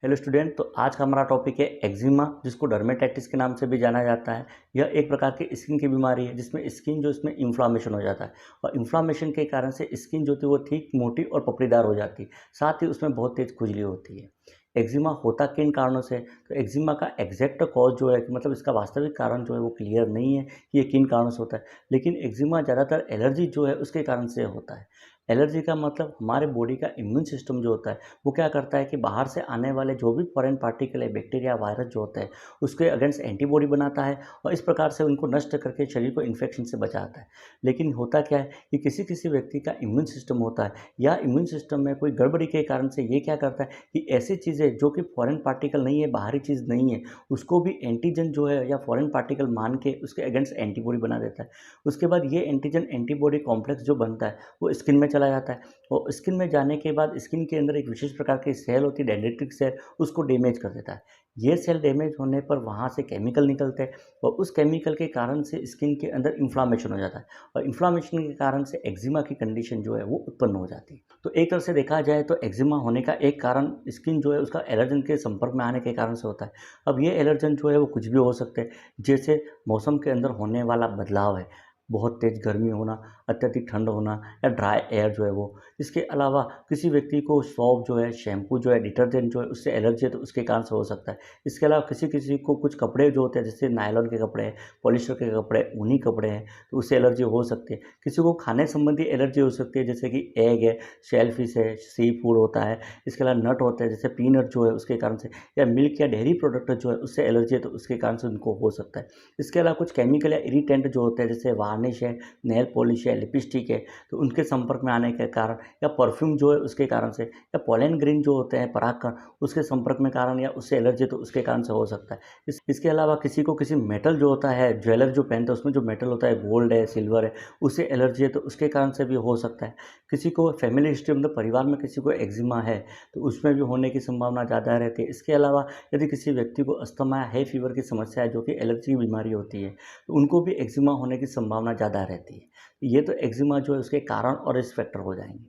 Hello student. तो आज का हमारा टॉपिक है एक्जिमा, जिसको डर्मेटाइटिस के नाम से भी जाना जाता है। यह एक प्रकार की स्किन की बीमारी है जिसमें स्किन जो इसमें इन्फ्लामेशन हो जाता है और इन्फ्लामेशन के कारण से स्किन जो होती है वो ठीक मोटी और पपड़ीदार हो जाती है। साथ ही उसमें बहुत तेज खुजली होती है। एक्जिमा होता किन कारणों से? तो एक्जिमा का एग्जैक्ट कॉज जो है कि मतलब इसका वास्तविक कारण जो है वो क्लियर नहीं है कि ये किन कारणों से होता है, लेकिन एक्जिमा ज़्यादातर एलर्जी जो है उसके कारण से होता है। एलर्जी का मतलब हमारे बॉडी का इम्यून सिस्टम जो होता है वो क्या करता है कि बाहर से आने वाले जो भी फॉरेन पार्टिकल है, बैक्टीरिया, वायरस जो होते हैं, उसके अगेंस्ट एंटीबॉडी बनाता है और इस प्रकार से उनको नष्ट करके शरीर को इन्फेक्शन से बचाता है। लेकिन होता क्या है कि किसी किसी व्यक्ति का इम्यून सिस्टम होता है या इम्यून सिस्टम में कोई गड़बड़ी के कारण से ये क्या करता है कि ऐसी चीज़ें जो कि फॉरेन पार्टिकल नहीं है, बाहरी चीज़ नहीं है, उसको भी एंटीजन जो है या फॉरेन पार्टिकल मान के उसके अगेंस्ट एंटीबॉडी बना देता है। उसके बाद ये एंटीजन एंटीबॉडी कॉम्प्लेक्स जो बनता है वो स्किन में चला जाता है और स्किन में जाने के बाद स्किन के अंदर एक विशेष प्रकार की सेल होती है, डेंड्रिटिक सेल, उसको डैमेज कर देता है। ये सेल डैमेज होने पर वहाँ से केमिकल निकलते हैं और उस केमिकल के कारण से स्किन के अंदर इन्फ्लामेशन हो जाता है और इन्फ्लामेशन के कारण से एक्जिमा की कंडीशन जो है वो उत्पन्न हो जाती है। तो एक तरह से देखा जाए तो एक्जिमा होने का एक कारण स्किन जो है उसका एलर्जन के संपर्क में आने के कारण से होता है। अब ये एलर्जन जो है वो कुछ भी हो सकते हैं, जैसे मौसम के अंदर होने वाला बदलाव है, बहुत तेज़ गर्मी होना, अत्यधिक ठंड होना या ड्राई एयर जो है वो। इसके अलावा किसी व्यक्ति को सोप जो है, शैम्पू जो है, डिटर्जेंट जो है उससे एलर्जी है तो उसके कारण से हो सकता है। इसके अलावा किसी किसी को कुछ कपड़े जो होते हैं जैसे नायलॉन के कपड़े हैं, पॉलिस्टर के कपड़े, ऊनी कपड़े हैं, तो उससे एलर्जी हो सकती है। किसी को खाने संबंधी एलर्जी हो सकती है जैसे कि एग है, शेल फिश है, सी फूड होता है। इसके अलावा नट होता है जैसे पीनट जो है उसके कारण से, या मिल्क या डेयरी प्रोडक्ट जो है उससे एलर्जी है तो उसके कारण से उनको हो सकता है। इसके अलावा कुछ केमिकल या इरिटेंट जो होते हैं जैसे वार्निश है, नेल पॉलिश है, लिपस्टिक है, तो उनके संपर्क में आने के कारण, या परफ्यूम जो है उसके कारण से, या पोलन ग्रेन जो होते हैं परागकण, उसके संपर्क में कारण या उससे एलर्जी तो उसके कारण से हो सकता है। इसके अलावा किसी को किसी मेटल जो होता है, ज्वेलर जो पहनते हैं उसमें जो मेटल होता है, गोल्ड है, सिल्वर है, उससे एलर्जी है तो उसके कारण से भी हो सकता है। किसी को फैमिली हिस्ट्री मतलब परिवार में किसी को एक्जिमा है तो उसमें भी होने की संभावना ज़्यादा रहती है। इसके अलावा यदि किसी व्यक्ति को अस्थमा या है फीवर की समस्या है जो कि एलर्जी की बीमारी होती है तो उनको भी एक्जिमा होने की संभावना ज़्यादा रहती है। ये तो एक्जिमा जो है उसके कारण और रिस्क फैक्टर हो जाएंगे।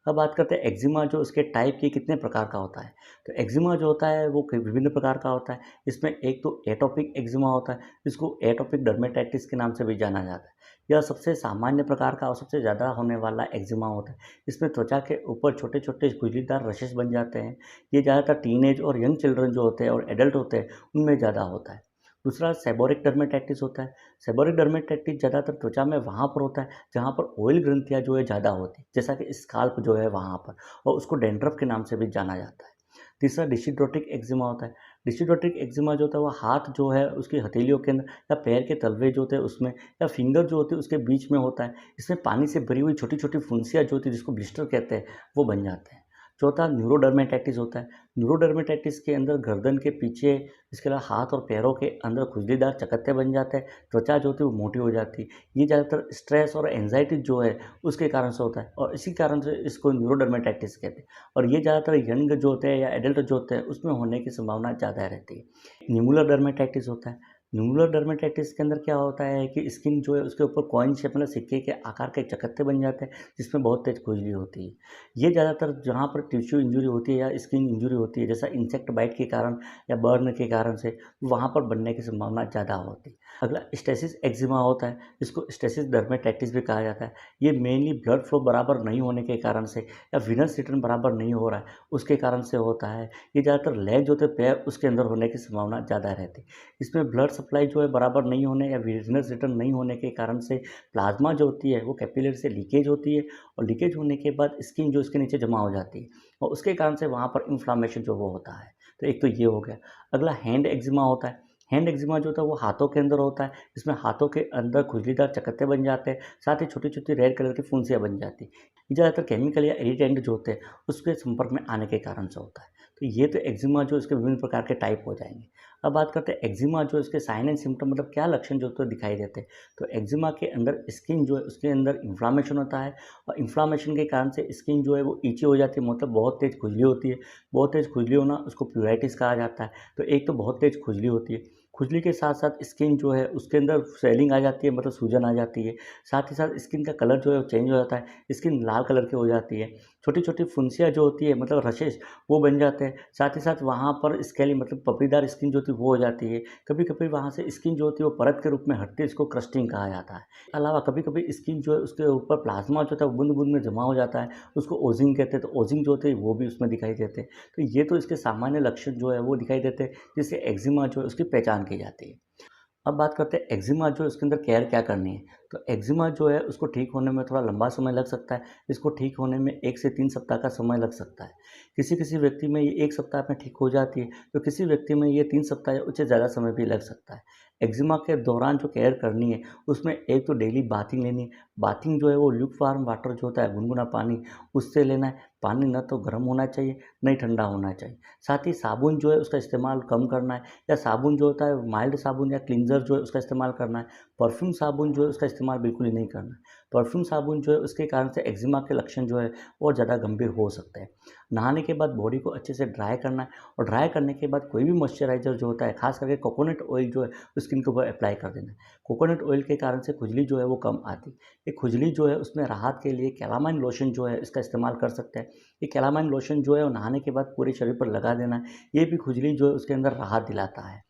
अब बात करते हैं एक्जिमा जो उसके टाइप की कितने प्रकार का होता है। तो एक्जिमा जो होता है वो विभिन्न प्रकार का होता है। इसमें एक तो एटोपिक एक्जिमा होता है, जिसको एटोपिक डर्मेटाइटिस के नाम से भी जाना जाता है। यह सबसे सामान्य प्रकार का और सबसे ज़्यादा होने वाला एक्जिमा होता है। इसमें त्वचा के ऊपर छोटे छोटे खुजलीदार रशेस बन जाते हैं। ये ज़्यादातर टीनेज और यंग चिल्ड्रन जो होते हैं और एडल्ट होते हैं उनमें ज़्यादा होता है। दूसरा सेबोरिक डर्मेटाइटिस होता है। सेबोरिक डर्मेटाइटिस ज़्यादातर त्वचा में वहाँ पर होता है जहाँ पर ऑयल ग्रंथियाँ जो है ज़्यादा होती है, जैसा कि स्काल्प जो है वहाँ पर, और उसको डैंड्रफ के नाम से भी जाना जाता है। तीसरा डिसीड्रोटिक एक्जिमा होता है। डिसीड्रोटिक एक्जिमा जो होता है वो हाथ जो है उसकी हथेलियों के अंदर या पैर के तलवे जो होते हैं उसमें, या फिंगर जो होते हैं उसके बीच में होता है। इसमें पानी से भरी हुई छोटी छोटी फुंसियाँ जो होती है जिसको ब्लिस्टर कहते हैं वो बन जाते हैं। चौथा न्यूरोडर्मेटाइटिस होता है। न्यूरोडर्मेटाइटिस के अंदर गर्दन के पीछे, इसके अलावा हाथ और पैरों के अंदर खुजलीदार चकत्ते बन जाते हैं, त्वचा जो होती है वो मोटी हो जाती है। ये ज़्यादातर स्ट्रेस और एंजाइटी जो है उसके कारण से होता है और इसी कारण से इसको न्यूरोडर्मेटाइटिस कहते हैं। और ये ज़्यादातर यंग जो होते हैं या एडल्ट जो होते हैं उसमें होने की संभावना ज़्यादा रहती है। न्यूमुलर डर्मेटाइटिस होता है। न्यूमुलर डर्मेटाइटिस के अंदर क्या होता है कि स्किन जो है उसके ऊपर कॉइन शेप मतलब सिक्के के आकार के चकत्ते बन जाते हैं जिसमें बहुत तेज खुजली होती है। ये ज़्यादातर जहाँ पर टिश्यू इंजरी होती है या स्किन इंजरी होती है, जैसा इंसेक्ट बाइट के कारण या बर्न के कारण से, वहाँ पर बनने की संभावना ज़्यादा होती है। अगला स्टेसिस एक्जिमा होता है, इसको स्टेसिस डर्मेटाइटिस भी कहा जाता है। ये मेनली ब्लड फ्लो बराबर नहीं होने के कारण से या विनस रिटर्न बराबर नहीं हो रहा है उसके कारण से होता है। ये ज़्यादातर लेग जो होते हैं पैर उसके अंदर होने की संभावना ज़्यादा रहती है। इसमें ब्लड सप्लाई जो है बराबर नहीं होने या विनस रिटर्न नहीं होने के कारण से प्लाज्मा जो होती है वो कैपिलरी से लीकेज होती है और लीकेज होने के बाद स्किन जो इसके नीचे जमा हो जाती है और उसके कारण से वहाँ पर इन्फ्लामेशन जो वो होता है। तो एक तो ये हो गया। अगला हैंड एक्जिमा होता है। हैंड एक्जिमा जो होता है वो हाथों के अंदर होता है, इसमें हाथों के अंदर खुजलीदार चकत्ते बन जाते हैं, साथ ही छोटी छोटी रेड कलर की फुंसियाँ बन जाती हैं। ये ज़्यादातर केमिकल या इरिटेंट जो होते हैं उसके संपर्क में आने के कारण से होता है। तो ये तो एक्जिमा जो इसके विभिन्न प्रकार के टाइप हो जाएंगे। अब बात करते हैं एक्जिमा जो इसके साइन एंड सिम्टम मतलब क्या लक्षण जो तो दिखाई देते हैं। तो एक्जिमा के अंदर स्किन जो है उसके अंदर इन्फ्लामेशन होता है और इन्फ्लामेशन के कारण से स्किन जो है वो इची हो जाती है, मतलब बहुत तेज़ खुजली होती है। बहुत तेज़ खुजली होना उसको प्यूराइटिस कहा जाता है। तो एक तो बहुत तेज़ खुजली होती है, खुजली के साथ साथ स्किन जो है उसके अंदर स्वेलिंग आ जाती है, मतलब सूजन आ जाती है। साथ ही साथ स्किन का कलर जो है वो चेंज हो जाता है, स्किन लाल कलर की हो जाती है। छोटी छोटी फुंसियाँ जो होती है मतलब रशेस वो बन जाते हैं। साथ ही साथ वहाँ पर स्केली मतलब पपड़ीदार स्किन जो होती है वो हो जाती है। कभी कभी वहाँ से स्किन जो होती है वो परत के रूप में हटती है, इसको क्रस्टिंग कहा जाता है। अलावा कभी कभी स्किन जो है उसके ऊपर प्लाज्मा जो होता है वो बूंद बूंद में जमा हो जाता है, उसको ओजिंग कहते हैं। तो ओजिंग जो होते हैं वो भी उसमें दिखाई देते हैं। तो ये तो इसके सामान्य लक्षण जो है वो दिखाई देते हैं, जिससे एक्जिमा जो है उसकी पहचान की जाती है। अब बात करते हैं एक्जिमा जो है उसके अंदर केयर क्या करनी है। तो एक्जिमा जो है उसको ठीक होने में थोड़ा लंबा समय लग सकता है। इसको ठीक होने में 1 से 3 सप्ताह का समय लग सकता है। किसी किसी व्यक्ति में ये 1 सप्ताह में ठीक हो जाती है, तो किसी व्यक्ति में ये 3 सप्ताह या उससे ज़्यादा समय भी लग सकता है। एक्जिमा के दौरान जो केयर करनी है उसमें एक तो डेली बाथिंग लेनी है। बाथिंग जो है वो ल्यूकवार्म वाटर जो होता है, गुनगुना पानी, उससे लेना है। पानी न तो गर्म होना चाहिए, न ही ठंडा होना चाहिए। साथ ही साबुन जो है उसका इस्तेमाल कम करना है, या साबुन जो होता है माइल्ड साबुन या क्लींजर जो है उसका इस्तेमाल करना है। परफ्यूम साबुन जो है उसका इस्तेमाल बिल्कुल ही नहीं करना है। परफ्यूम साबुन जो है उसके कारण से एक्जिमा के लक्षण जो है और ज़्यादा गंभीर हो सकते हैं। नहाने के बाद बॉडी को अच्छे से ड्राई करना है, और ड्राई करने के बाद कोई भी मॉइस्चराइज़र जो होता है, खास करके कोकोनट ऑयल जो है स्किन के ऊपर अप्लाई कर देना है। कोकोनट ऑयल के कारण से खुजली जो है वो कम आती है। ये खुजली जो है उसमें राहत के लिए कैलामाइन लोशन जो है इसका इस्तेमाल कर सकते हैं। ये कैलामाइन लोशन जो है वो नहाने के बाद पूरे शरीर पर लगा देना है। ये भी खुजली जो है उसके अंदर राहत दिलाता है।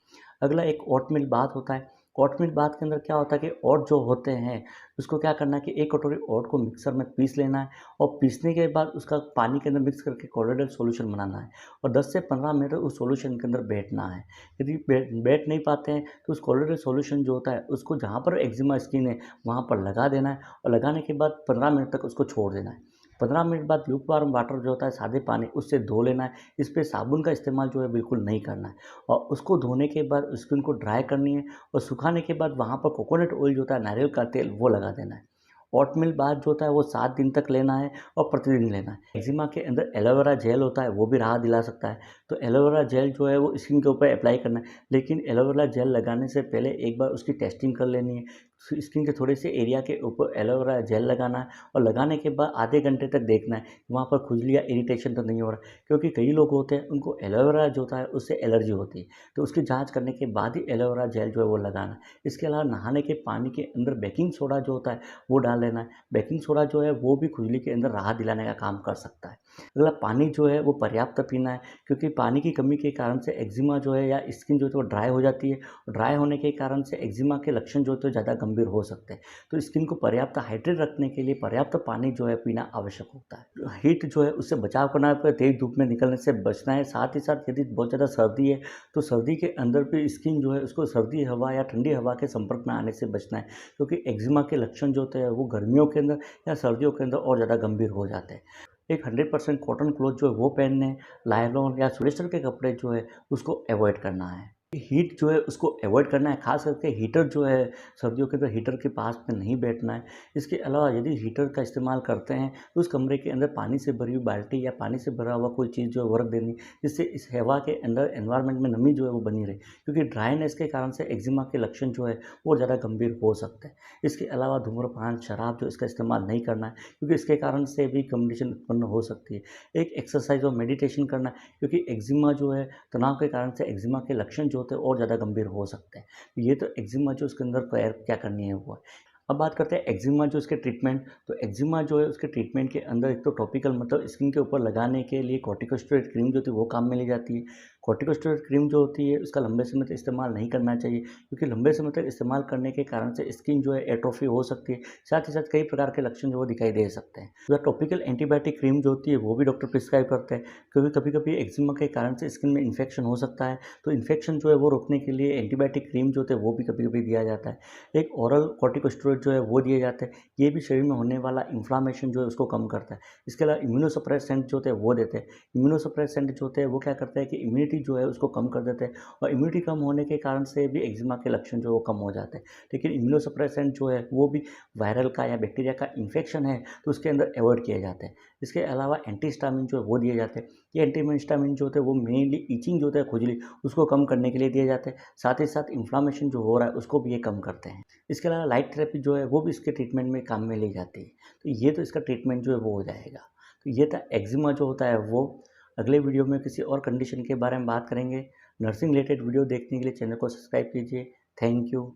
अगला एक ओटमील बाथ होता है। ओटमील बाथ के अंदर क्या होता है कि ओट जो होते हैं उसको क्या करना है कि 1 कटोरी ओट को मिक्सर में पीस लेना है, और पीसने के बाद उसका पानी के अंदर मिक्स करके कोलोइडल सॉल्यूशन बनाना है, और 10 से 15 मिनट उस सॉल्यूशन के अंदर बैठना है। यदि बैठ नहीं पाते हैं तो उस कोलोइडल सॉल्यूशन जो होता है उसको जहाँ पर एक्जिमा स्किन है वहाँ पर लगा देना है, और लगाने के बाद 15 मिनट तक उसको छोड़ देना है। 15 मिनट बाद ल्यूकवार्म वाटर जो होता है सादे पानी उससे धो लेना है। इस पे साबुन का इस्तेमाल जो है बिल्कुल नहीं करना है, और उसको धोने के बाद स्किन को ड्राई करनी है, और सुखाने के बाद वहाँ पर कोकोनट ऑयल जो होता है, नारियल का तेल, वो लगा देना है। ओटमील बाथ जो होता है वो 7 दिन तक लेना है, और प्रतिदिन लेना है। एक्जिमा के अंदर एलोवेरा जेल होता है, वो भी राहत दिला सकता है। तो एलोवेरा जेल जो है वो स्किन के ऊपर अप्लाई करना है, लेकिन एलोवेरा जेल लगाने से पहले एक बार उसकी टेस्टिंग कर लेनी है। स्किन के थोड़े से एरिया के ऊपर एलोवेरा जेल लगाना है, और लगाने के बाद आधे घंटे तक देखना है कि वहाँ पर खुजली या इरिटेशन तो नहीं हो रहा है। क्योंकि कई लोग होते हैं उनको एलोवेरा जो होता है उससे एलर्जी होती है, तो उसकी जाँच करने के बाद ही एलोवेरा जेल जो है वो लगाना है। इसके अलावा नहाने के पानी के अंदर बेकिंग सोडा जो होता है वो डाल लेना है। बेकिंग सोडा जो है वो भी खुजली के अंदर राहत दिलाने का काम कर सकता है। अगला पानी जो है वो पर्याप्त पीना है, क्योंकि पानी की कमी के कारण से एक्जिमा जो है या स्किन जो है वो ड्राई हो जाती है, और ड्राई होने के कारण से एक्जिमा के लक्षण जो होते हैं ज़्यादा गंभीर हो सकते हैं। तो स्किन को पर्याप्त हाइड्रेट रखने के लिए पर्याप्त पानी जो है पीना आवश्यक होता है। हीट जो है उससे बचाव करना है, तेज़ धूप में निकलने से बचना है। साथ ही साथ यदि बहुत ज़्यादा सर्दी है तो सर्दी के अंदर भी स्किन जो है उसको सर्दी हवा या ठंडी हवा के संपर्क में आने से बचना है, क्योंकि एक्जिमा के लक्षण जो होते हैं वो गर्मियों के अंदर या सर्दियों के अंदर और ज़्यादा गंभीर हो जाते हैं। एक 100% कॉटन क्लॉथ जो है वो पहनने हैं। नायलॉन या पॉलिएस्टर के कपड़े जो है उसको अवॉइड करना है। हीट जो है उसको अवॉइड करना है, खास करके हीटर जो है सर्दियों के अंदर हीटर के पास में नहीं बैठना है। इसके अलावा यदि हीटर का इस्तेमाल करते हैं तो उस कमरे के अंदर पानी से भरी हुई बाल्टी या पानी से भरा हुआ कोई चीज़ जो है वो रख देनी, जिससे इस हवा के अंदर एनवायरनमेंट में नमी जो है वो बनी रहे, क्योंकि ड्राइनेस के कारण से एक्जिमा के लक्षण जो है वो ज़्यादा गंभीर हो सकते हैं। इसके अलावा धूम्रपान, शराब जो इसका इस्तेमाल नहीं करना है, क्योंकि इसके कारण से भी कंडीशन उत्पन्न हो सकती है। एक एक्सरसाइज और मेडिटेशन करना है, क्योंकि एक्जिमा जो है तनाव के कारण से एक्जिमा के लक्षण जो होते हैं और ज़्यादा गंभीर हो सकते हैं। ये तो एक्जिमा जो उसके अंदर केयर क्या करनी है वो है। अब बात करते हैं एक्जिमा जो इसके ट्रीटमेंट। तो एक्जिमा जो है उसके ट्रीटमेंट के अंदर एक तो टॉपिकल मतलब स्किन के ऊपर लगाने के लिए कॉर्टिकोस्टेरॉइड क्रीम जो होती है वो काम में ली जाती है। कॉर्टिकोस्टेरॉइड क्रीम जो होती है उसका लंबे समय तक इस्तेमाल नहीं करना चाहिए, क्योंकि लंबे समय तक इस्तेमाल करने के कारण से स्किन जो है एट्रोफी हो सकती है। साथ ही साथ कई प्रकार के लक्षण जो वो दिखाई दे सकते हैं। जो टॉपिकल एंटीबायोटिक क्रीम जो होती है वो भी डॉक्टर प्रिस्क्राइब करते हैं, क्योंकि कभी कभी एक्जिमा के कारण से स्किन में इन्फेक्शन हो सकता है। तो इन्फेक्शन जो है वो रोकने के लिए एंटीबायोटिक क्रीम जो होते हैं वो भी कभी कभी दिया जाता है। एक ओरल कॉर्टिकोस्टेरॉइड जो है वो दिए जाते हैं। ये भी शरीर में होने वाला इन्फ्लामेशन जो है उसको कम करता है। इसके अलावा इम्यूनोसप्रेसेंट जो होते हैं वो देते हैं। इम्यूनोसप्रेसेंट जो होते हैं वो क्या करते हैं कि इम्यूनिटी जो है उसको कम कर देते हैं, और इम्यूनिटी कम होने के कारण से भी एक्जिमा के लक्षण जो है वो कम हो जाते हैं। लेकिन इम्यूनोसप्रेसेंट जो है वो भी वायरल का या बैक्टीरिया का इन्फेक्शन है तो उसके अंदर अवॉइड किए जाते हैं। इसके अलावा एंटीहिस्टामिन जो है वो दिए जाते हैं। ये एंटीहिस्टामिन जो होते हैं वो मेनली ईचिंग जो होता है, खुजली, उसको कम करने के लिए दिए जाते हैं। साथ ही साथ इन्फ्लामेशन जो हो रहा है उसको भी ये कम करते हैं। इसके अलावा लाइट थेरेपी जो है वो भी इसके ट्रीटमेंट में काम में ली जाती है। तो ये तो इसका ट्रीटमेंट जो है वो हो जाएगा। तो ये था एक्जिमा जो होता है वो। अगले वीडियो में किसी और कंडीशन के बारे में बात करेंगे। नर्सिंग रिलेटेड वीडियो देखने के लिए चैनल को सब्सक्राइब कीजिए। Thank you.